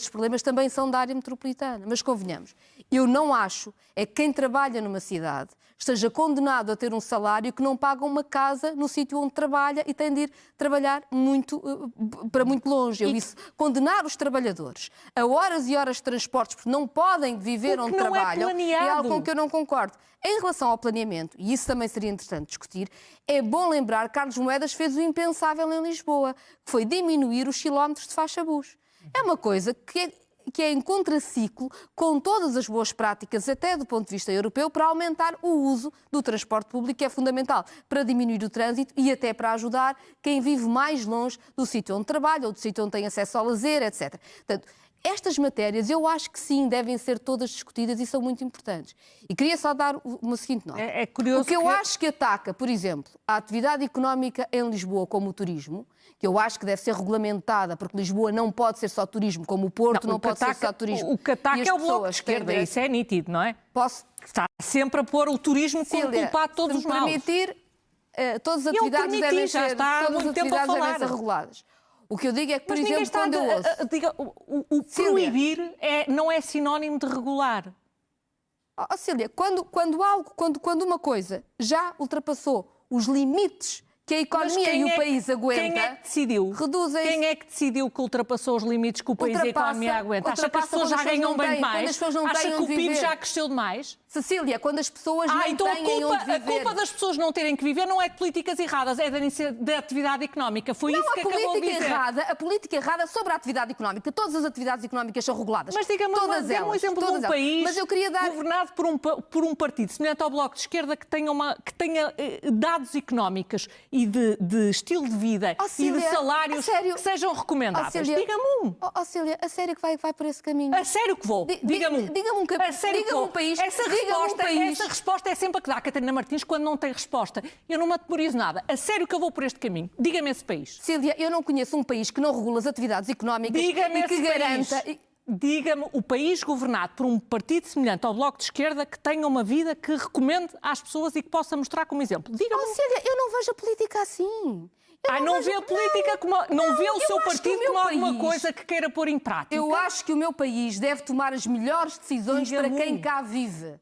desses problemas também são da área metropolitana. Mas convenhamos, eu não acho é que quem trabalha numa cidade esteja condenado a ter um salário que não paga uma casa no sítio onde trabalha e tem de ir trabalhar para muito longe. Eu disse, condenar os trabalhadores a horas e horas de transportes porque não podem viver onde trabalham é algo com que eu não concordo. Em relação ao planeamento, e isso também seria interessante discutir, é bom lembrar que Carlos Moedas fez o impensável em Lisboa, que foi diminuir os quilómetros de faixa-bus. É uma coisa que é em contraciclo com todas as boas práticas, até do ponto de vista europeu, para aumentar o uso do transporte público, que é fundamental para diminuir o trânsito e até para ajudar quem vive mais longe do sítio onde trabalha ou do sítio onde tem acesso ao lazer, etc. Portanto, estas matérias, eu acho que sim, devem ser todas discutidas e são muito importantes. E queria só dar uma seguinte nota. É curioso o que eu acho que ataca, por exemplo, a atividade económica em Lisboa, como o turismo, que eu acho que deve ser regulamentada, porque Lisboa não pode ser só turismo, como o Porto não pode ser só turismo. O que ataca é o Bloco de Esquerda, isso é nítido, não é? Está sempre a pôr o turismo como culpado de todos os males. Se me permitir, todas as atividades devem ser reguladas. O que eu digo é que, por exemplo, quando eu ouço... O proibir não é sinónimo de regular. Cília, quando uma coisa já ultrapassou os limites que a economia e o país aguenta... Quem é que decidiu? Reduzem-se. Quem é que decidiu que ultrapassou os limites que o país e a economia aguenta? Acha que as pessoas já ganham bem demais? Acha que o PIB já cresceu demais? Cecília, quando as pessoas não então têm onde viver... A culpa das pessoas não terem que viver não é de políticas erradas, é da atividade económica. Foi isso que acabou de dizer. A política errada sobre a atividade económica. Todas as atividades económicas são reguladas. Mas diga-me um exemplo de um país governado por um partido semelhante ao Bloco de Esquerda que tenha dados económicos e de estilo de vida e de salários que sejam recomendáveis. Diga-me um. Cília, a sério que vai por esse caminho? A sério que vou. Diga-me um país. Essa resposta é sempre a que dá a Catarina Martins quando não tem resposta. Eu não me atemorizo nada. A sério que eu vou por este caminho. Diga-me esse país. Cília, eu não conheço um país que não regula as atividades económicas e que garanta... Diga-me o país governado por um partido semelhante ao Bloco de Esquerda que tenha uma vida que recomende às pessoas e que possa mostrar como exemplo. Diga-me. Cília, eu não vejo a política assim. Não vê a política como... Não vê o seu partido como alguma coisa que queira pôr em prática? Eu acho que o meu país deve tomar as melhores decisões para quem cá vive.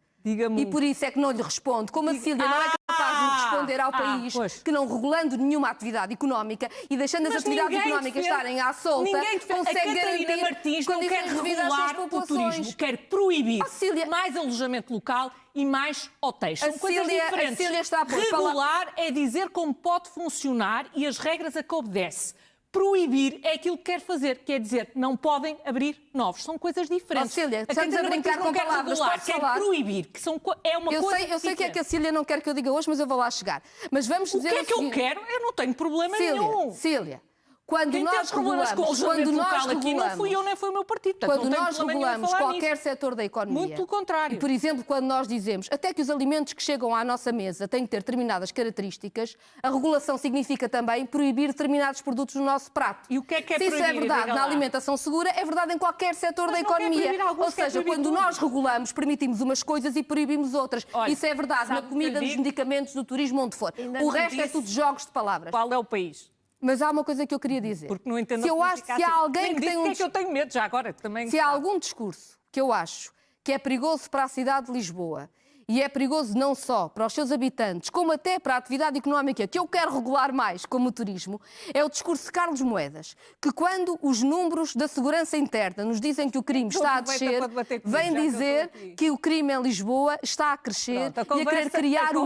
E por isso é que não lhe respondo. Como a Cília não é capaz de responder ao país que não regulando nenhuma atividade económica e deixando as atividades económicas estarem à solta, consegue garantir... A Catarina Martins não quer regular o turismo, quer proibir mais alojamento local e mais hotéis. São coisas diferentes. Regular é dizer como pode funcionar e as regras a que obedece. Proibir é aquilo que quer fazer, quer dizer, não podem abrir novos. São coisas diferentes. Cília, estamos a brincar com palavras. Quer proibir, é uma coisa diferente. Eu sei que é que a Cília não quer que eu diga hoje, mas eu vou lá chegar. Mas vamos dizer o que é que eu quero? Eu não tenho problema nenhum. Cília, quando nós regulamos, aqui não fui eu nem foi o meu partido. Quando nós regulamos qualquer setor da economia, muito pelo contrário. E, por exemplo, quando nós dizemos até que os alimentos que chegam à nossa mesa têm que ter determinadas características, a regulação significa também proibir determinados produtos no nosso prato. E o que é Se isso é verdade na alimentação segura, é verdade em qualquer setor da economia. Ou seja, quando nós regulamos, permitimos umas coisas e proibimos outras. Isso é verdade na comida, nos medicamentos, no turismo, onde for. O resto é tudo jogos de palavras. Qual é o país? Mas há uma coisa que eu queria dizer. Porque não entendo se há alguém que tem que eu tenho medo já agora também. Se há algum discurso que eu acho que é perigoso para a cidade de Lisboa e é perigoso não só para os seus habitantes, como até para a atividade económica que eu quero regular mais, como o turismo, é o discurso de Carlos Moedas, que quando os números da segurança interna nos dizem que o crime está a descer, vem dizer que o crime em Lisboa está a crescer e a querer criar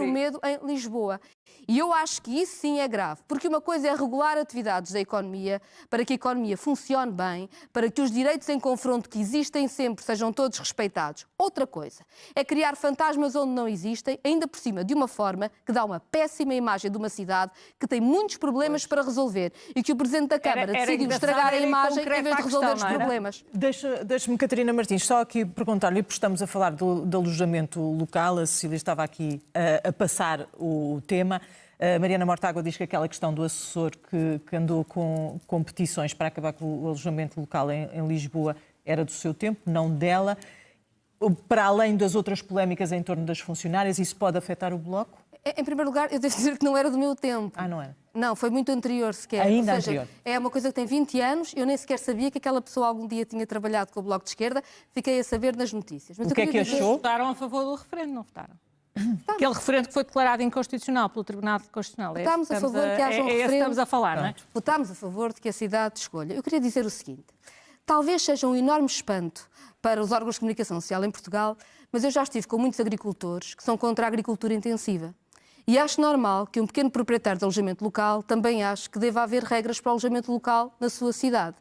o medo em Lisboa. E eu acho que isso sim é grave, porque uma coisa é regular atividades da economia para que a economia funcione bem, para que os direitos em confronto que existem sempre sejam todos respeitados. Outra coisa é criar fantasmas onde não existem, ainda por cima de uma forma que dá uma péssima imagem de uma cidade que tem muitos problemas para resolver e que o Presidente da Câmara decidiu estragar a imagem em vez de resolver os problemas. Deixe-me, Catarina Martins, só aqui perguntar-lhe, porque estamos a falar do alojamento local, a Cecília estava aqui a passar o tema. A Mariana Mortágua diz que aquela questão do assessor que andou com petições para acabar com o alojamento local em Lisboa era do seu tempo, não dela. Para além das outras polémicas em torno das funcionárias, isso pode afetar o Bloco? Em primeiro lugar, eu devo dizer que não era do meu tempo. Ah, não era? Não, foi muito anterior sequer. Ainda Ou seja, anterior. É uma coisa que tem 20 anos, eu nem sequer sabia que aquela pessoa algum dia tinha trabalhado com o Bloco de Esquerda, fiquei a saber nas notícias. Mas o que é que achou? Votaram a favor do referendo, não votaram? Aquele referendo que foi declarado inconstitucional pelo Tribunal Constitucional. Votámos a favor que haja um referendo. Estamos a falar, não é? Votámos a favor de que a cidade escolha. Eu queria dizer o seguinte, talvez seja um enorme espanto para os órgãos de comunicação social em Portugal, mas eu já estive com muitos agricultores que são contra a agricultura intensiva. E acho normal que um pequeno proprietário de alojamento local também ache que deva haver regras para o alojamento local na sua cidade.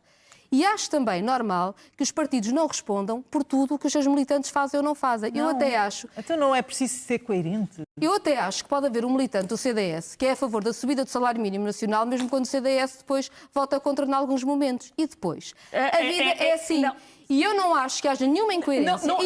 E acho também normal que os partidos não respondam por tudo o que os seus militantes fazem ou não fazem. Não. Eu até acho... Então não é preciso ser coerente? Eu até acho que pode haver um militante do CDS que é a favor da subida do salário mínimo nacional, mesmo quando o CDS depois vota contra em alguns momentos. E depois? A vida é assim. Não. E eu não acho que haja nenhuma incoerência. Não.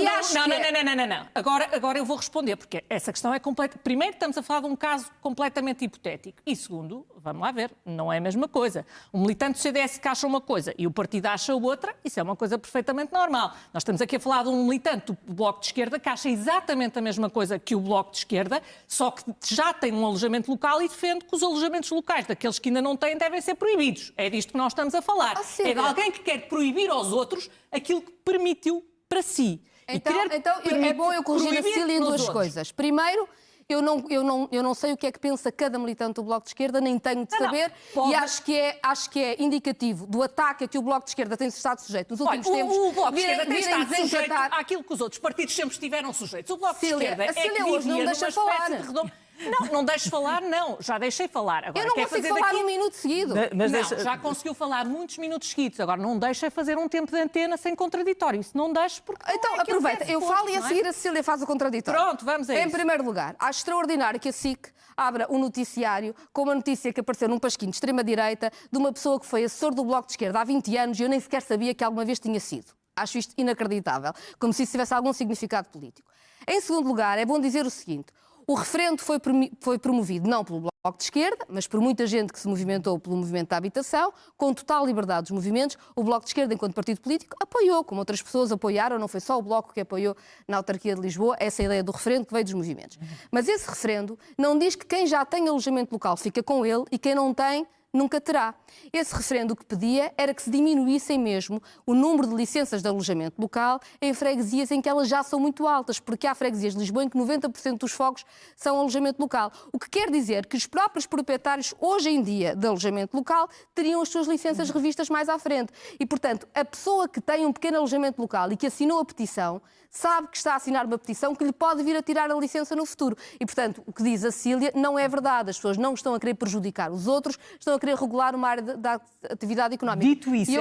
Agora eu vou responder, porque essa questão é completa. Primeiro, estamos a falar de um caso completamente hipotético. E segundo, vamos lá ver, não é a mesma coisa. Um militante do CDS que acha uma coisa e o partido acha outra, isso é uma coisa perfeitamente normal. Nós estamos aqui a falar de um militante do Bloco de Esquerda que acha exatamente a mesma coisa que o Bloco de Esquerda, só que já tem um alojamento local e defende que os alojamentos locais daqueles que ainda não têm devem ser proibidos. É disto que nós estamos a falar. É de alguém que quer proibir aos outros aquilo que permitiu para si. Então é bom eu corrigir a Cília em duas coisas. Primeiro, eu não sei o que é que pensa cada militante do Bloco de Esquerda, nem tenho de saber, e acho que é indicativo do ataque a que o Bloco de Esquerda tem estado sujeito nos últimos tempos. O Bloco de Esquerda tem estado sujeito àquilo que os outros partidos sempre estiveram sujeitos. O Bloco de Esquerda hoje não deixa falar. Não deixes falar, não. Já deixei falar. Agora, eu não consigo falar um minuto seguido. Já conseguiu falar muitos minutos seguidos. Agora, não deixei fazer um tempo de antena sem contraditório. Isso não deixo porque... Então, aproveita. Eu falo e a seguir a Cecília faz o contraditório. Pronto, vamos a isso. Em primeiro lugar, acho extraordinário que a SIC abra um noticiário com uma notícia que apareceu num pasquinho de extrema-direita de uma pessoa que foi assessor do Bloco de Esquerda há 20 anos e eu nem sequer sabia que alguma vez tinha sido. Acho isto inacreditável. Como se isso tivesse algum significado político. Em segundo lugar, é bom dizer o seguinte... O referendo foi promovido não pelo Bloco de Esquerda, mas por muita gente que se movimentou pelo movimento da habitação, com total liberdade dos movimentos. O Bloco de Esquerda, enquanto partido político, apoiou, como outras pessoas apoiaram, não foi só o Bloco que apoiou na autarquia de Lisboa, essa ideia do referendo que veio dos movimentos. Mas esse referendo não diz que quem já tem alojamento local fica com ele e quem não tem nunca terá. Esse referendo o que pedia era que se diminuíssem mesmo o número de licenças de alojamento local em freguesias em que elas já são muito altas, porque há freguesias de Lisboa em que 90% dos fogos são alojamento local. O que quer dizer que os próprios proprietários, hoje em dia, de alojamento local, teriam as suas licenças revistas mais à frente. E, portanto, a pessoa que tem um pequeno alojamento local e que assinou a petição, sabe que está a assinar uma petição que lhe pode vir a tirar a licença no futuro. E, portanto, o que diz a Cília não é verdade. As pessoas não estão a querer prejudicar os outros, estão a querer regular uma área da atividade económica. Dito isso,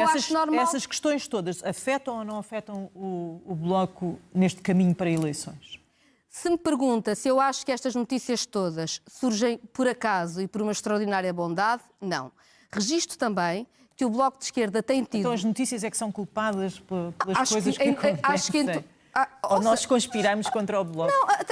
essas questões todas afetam ou não afetam o Bloco neste caminho para eleições? Se me pergunta se eu acho que estas notícias todas surgem por acaso e por uma extraordinária bondade, não. Registro também que o Bloco de Esquerda tem tido... Então as notícias é que são culpadas pelas coisas que acontecem? Ou nós conspiramos contra o Bloco? Não, a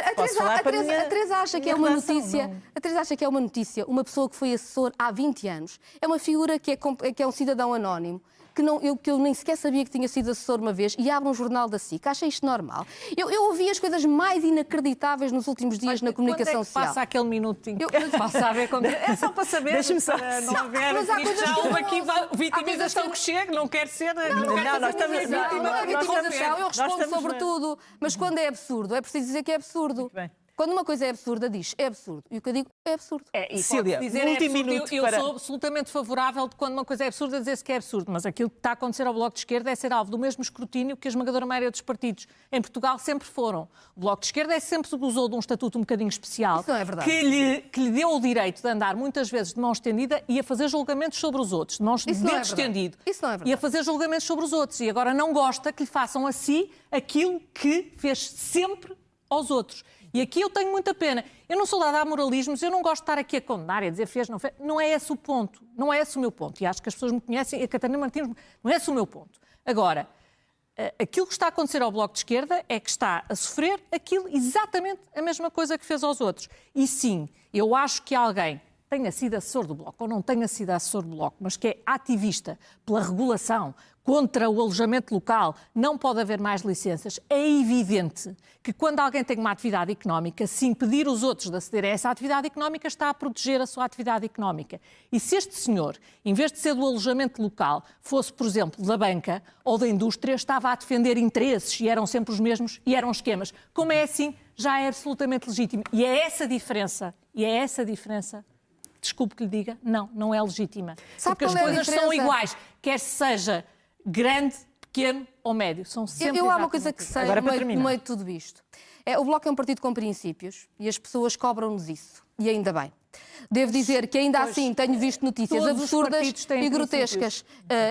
Teresa acha que é uma notícia. A Teresa acha que é uma notícia. Uma pessoa que foi assessor há 20 anos. É uma figura que é um cidadão anónimo. Que eu nem sequer sabia que tinha sido assessor uma vez e abre um jornal da SIC. Acha isto normal? Eu ouvi as coisas mais inacreditáveis nos últimos dias na comunicação social. Passa aquele minutinho. Passa a ver quando... É só para saber. Deixa-me só... Não haver... Já houve aqui vitimização que chega, não quer ser... Não estamos... A vitimização, eu respondo sobre tudo. Mas quando é absurdo, é preciso dizer que é absurdo. Muito bem. Quando uma coisa é absurda, diz é absurdo. E o que eu digo é absurdo. Cília, eu sou absolutamente favorável de quando uma coisa é absurda dizer-se que é absurdo, mas aquilo que está a acontecer ao Bloco de Esquerda é ser alvo do mesmo escrutínio que a esmagadora maioria dos partidos em Portugal sempre foram. O Bloco de Esquerda sempre gozou de um estatuto um bocadinho especial. Isso não é verdade. Que lhe deu o direito de andar muitas vezes de mão estendida e a fazer julgamentos sobre os outros. De dedo estendido. Isso não é verdade. E a fazer julgamentos sobre os outros. E agora não gosta que lhe façam a si aquilo que fez sempre aos outros. E aqui eu tenho muita pena. Eu não sou dada a moralismos, eu não gosto de estar aqui a condenar e a dizer fez, não fez. Não é esse o ponto. Não é esse o meu ponto. E acho que as pessoas me conhecem, e a Catarina Martins, não é esse o meu ponto. Agora, aquilo que está a acontecer ao Bloco de Esquerda é que está a sofrer exatamente a mesma coisa que fez aos outros. E sim, eu acho que alguém tenha sido assessor do Bloco ou não tenha sido assessor do Bloco, mas que é ativista pela regulação contra o alojamento local, não pode haver mais licenças, é evidente que quando alguém tem uma atividade económica, se impedir os outros de acederem a essa atividade económica, está a proteger a sua atividade económica. E se este senhor, em vez de ser do alojamento local, fosse, por exemplo, da banca ou da indústria, estava a defender interesses e eram sempre os mesmos e eram esquemas. Como é assim, já é absolutamente legítimo. E é essa diferença, desculpe que lhe diga, não é legítima. Porque as coisas são iguais, quer seja grande, pequeno ou médio. São sempre há uma coisa que sei no meio de tudo isto. O Bloco é um partido com princípios e as pessoas cobram-nos isso. E ainda bem. Devo dizer que ainda assim tenho visto notícias absurdas e grotescas.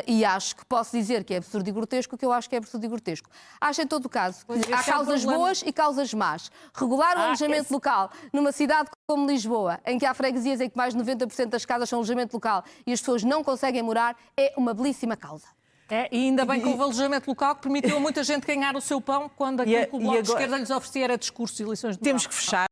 E acho que posso dizer que é absurdo e grotesco o que eu acho que é absurdo e grotesco. Acho em todo o caso que há causas boas e causas más. Regular o alojamento local numa cidade como Lisboa, em que há freguesias em que mais de 90% das casas são alojamento local e as pessoas não conseguem morar, é uma belíssima causa. E ainda bem que houve alojamento local que permitiu a muita gente ganhar o seu pão quando aquilo que o Bloco de Esquerda lhes oferecia era discursos e lições de moral. Temos que fechar.